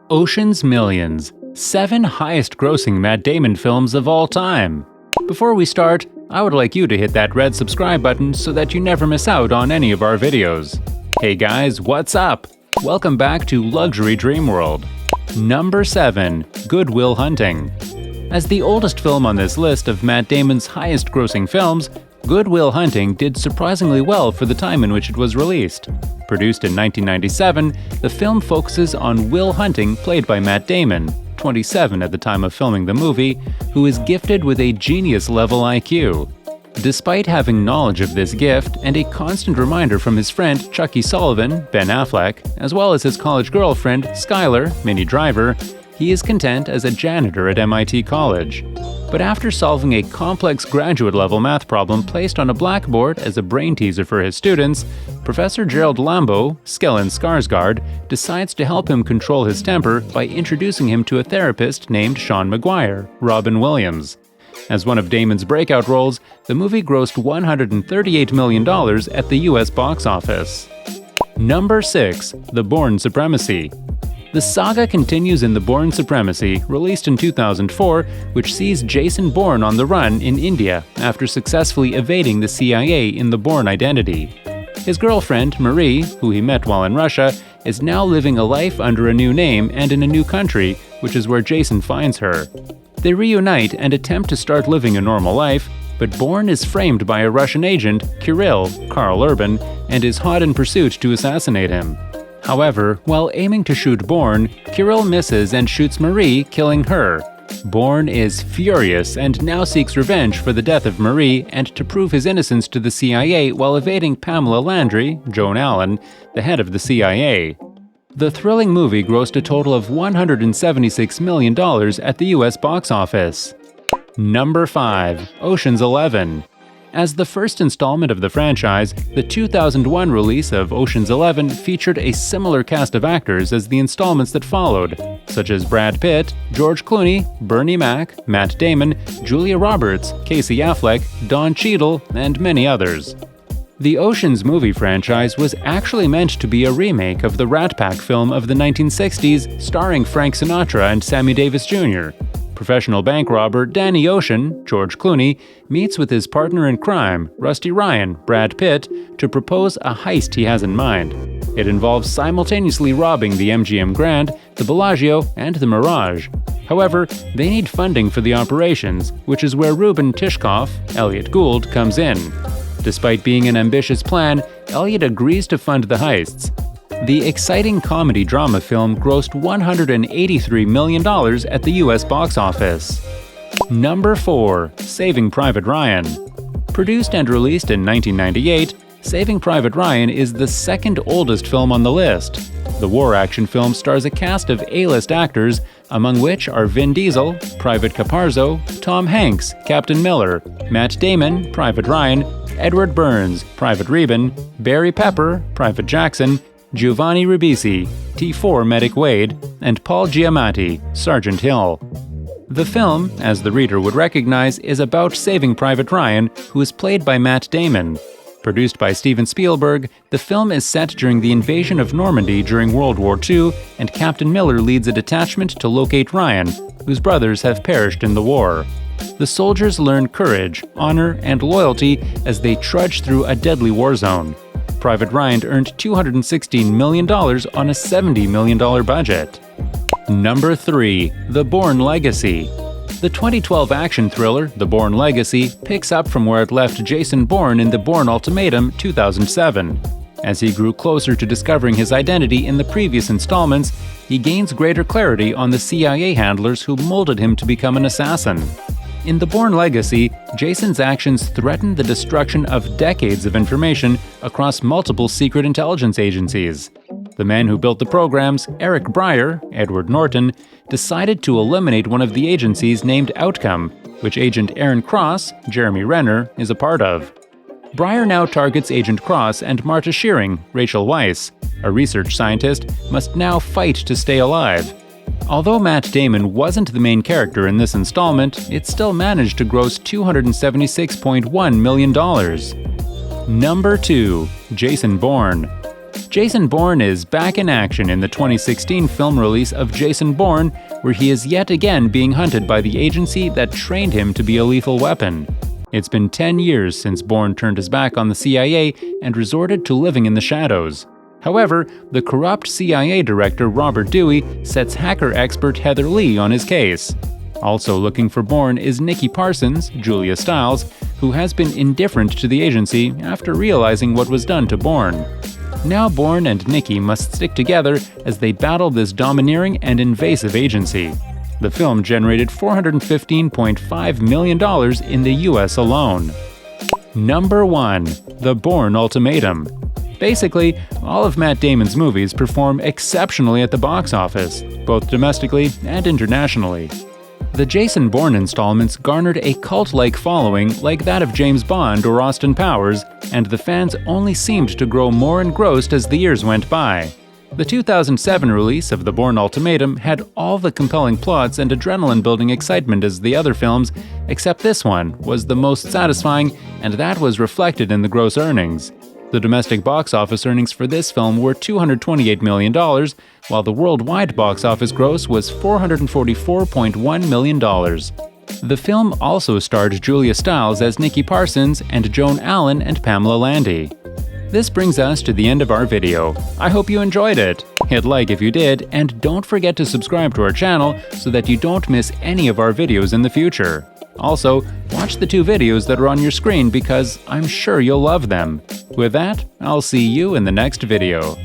Ocean's Millions, 7 highest-grossing Matt Damon films of all time. Before we start, I would like you to hit that red subscribe button so that you never miss out on any of our videos. Hey guys, what's up? Welcome back to Luxury Dreamworld. Number 7. Good Will Hunting. As the oldest film on this list of Matt Damon's highest-grossing films, Good Will Hunting did surprisingly well for the time in which it was released. Produced in 1997, the film focuses on Will Hunting, played by Matt Damon, 27 at the time of filming the movie, who is gifted with a genius-level IQ. Despite having knowledge of this gift and a constant reminder from his friend Chucky Sullivan, Ben Affleck, as well as his college girlfriend, Skylar, Minnie Driver, he is content as a janitor at MIT College. But after solving a complex graduate-level math problem placed on a blackboard as a brain teaser for his students, Professor Gerald Lambeau, Skellen Skarsgård, decides to help him control his temper by introducing him to a therapist named Sean Maguire, Robin Williams. As one of Damon's breakout roles, the movie grossed $138 million at the US box office. Number 6. The Bourne Supremacy. The saga continues in The Bourne Supremacy, released in 2004, which sees Jason Bourne on the run in India after successfully evading the CIA in the Bourne identity. His girlfriend, Marie, who he met while in Russia, is now living a life under a new name and in a new country, which is where Jason finds her. They reunite and attempt to start living a normal life, but Bourne is framed by a Russian agent, Kirill, Karl Urban, and is hot in pursuit to assassinate him. However, while aiming to shoot Bourne, Kirill misses and shoots Marie, killing her. Bourne is furious and now seeks revenge for the death of Marie and to prove his innocence to the CIA while evading Pamela Landry, Joan Allen, the head of the CIA. The thrilling movie grossed a total of $176 million at the US box office. Number 5. Ocean's 11. As the first installment of the franchise, the 2001 release of Ocean's 11 featured a similar cast of actors as the installments that followed, such as Brad Pitt, George Clooney, Bernie Mac, Matt Damon, Julia Roberts, Casey Affleck, Don Cheadle, and many others. The Ocean's movie franchise was actually meant to be a remake of the Rat Pack film of the 1960s starring Frank Sinatra and Sammy Davis Jr. Professional bank robber Danny Ocean, George Clooney, meets with his partner in crime, Rusty Ryan, Brad Pitt, to propose a heist he has in mind. It involves simultaneously robbing the MGM Grand, the Bellagio, and the Mirage. However, they need funding for the operations, which is where Ruben Tishkoff, Elliot Gould, comes in. Despite being an ambitious plan, Elliot agrees to fund the heists. The exciting comedy-drama film grossed $183 million at the US box office. Number 4. Saving Private Ryan. Produced and released in 1998, Saving Private Ryan is the second oldest film on the list. The war action film stars a cast of A-list actors, among which are Vin Diesel, Private Caparzo, Tom Hanks, Captain Miller, Matt Damon, Private Ryan, Edward Burns, Private Reuben, Barry Pepper, Private Jackson, Giovanni Ribisi, T4 Medic Wade, and Paul Giamatti, Sergeant Hill. The film, as the reader would recognize, is about Saving Private Ryan, who is played by Matt Damon. Produced by Steven Spielberg, the film is set during the invasion of Normandy during World War II, and Captain Miller leads a detachment to locate Ryan, whose brothers have perished in the war. The soldiers learn courage, honor, and loyalty as they trudge through a deadly war zone. Private Ryan earned $216 million on a $70 million budget. Number 3. The Bourne Legacy. The 2012 action thriller, The Bourne Legacy, picks up from where it left Jason Bourne in The Bourne Ultimatum 2007. As he grew closer to discovering his identity in the previous installments, he gains greater clarity on the CIA handlers who molded him to become an assassin. In The Bourne Legacy, Jason's actions threaten the destruction of decades of information across multiple secret intelligence agencies. The man who built the programs, Eric Breyer, Edward Norton, decided to eliminate one of the agencies named Outcome, which Agent Aaron Cross, Jeremy Renner, is a part of. Breyer now targets Agent Cross, and Marta Shearing, Rachel Weisz, a research scientist, must now fight to stay alive. Although Matt Damon wasn't the main character in this installment, it still managed to gross $276.1 million. Number 2. Jason Bourne. Jason Bourne is back in action in the 2016 film release of Jason Bourne, where he is yet again being hunted by the agency that trained him to be a lethal weapon. It's been 10 years since Bourne turned his back on the CIA and resorted to living in the shadows. However, the corrupt CIA director Robert Dewey sets hacker expert Heather Lee on his case. Also looking for Bourne is Nikki Parsons, Julia Stiles, who has been indifferent to the agency after realizing what was done to Bourne. Now Bourne and Nikki must stick together as they battle this domineering and invasive agency. The film generated $415.5 million in the US alone. Number 1. The Bourne Ultimatum. Basically, all of Matt Damon's movies perform exceptionally at the box office, both domestically and internationally. The Jason Bourne installments garnered a cult-like following like that of James Bond or Austin Powers, and the fans only seemed to grow more engrossed as the years went by. The 2007 release of The Bourne Ultimatum had all the compelling plots and adrenaline-building excitement as the other films, except this one was the most satisfying, and that was reflected in the gross earnings. The domestic box office earnings for this film were $228 million, while the worldwide box office gross was $444.1 million. The film also starred Julia Stiles as Nikki Parsons and Joan Allen and Pamela Landy. This brings us to the end of our video. I hope you enjoyed it. Hit like if you did, and don't forget to subscribe to our channel so that you don't miss any of our videos in the future. Also, watch the 2 videos that are on your screen because I'm sure you'll love them. With that, I'll see you in the next video.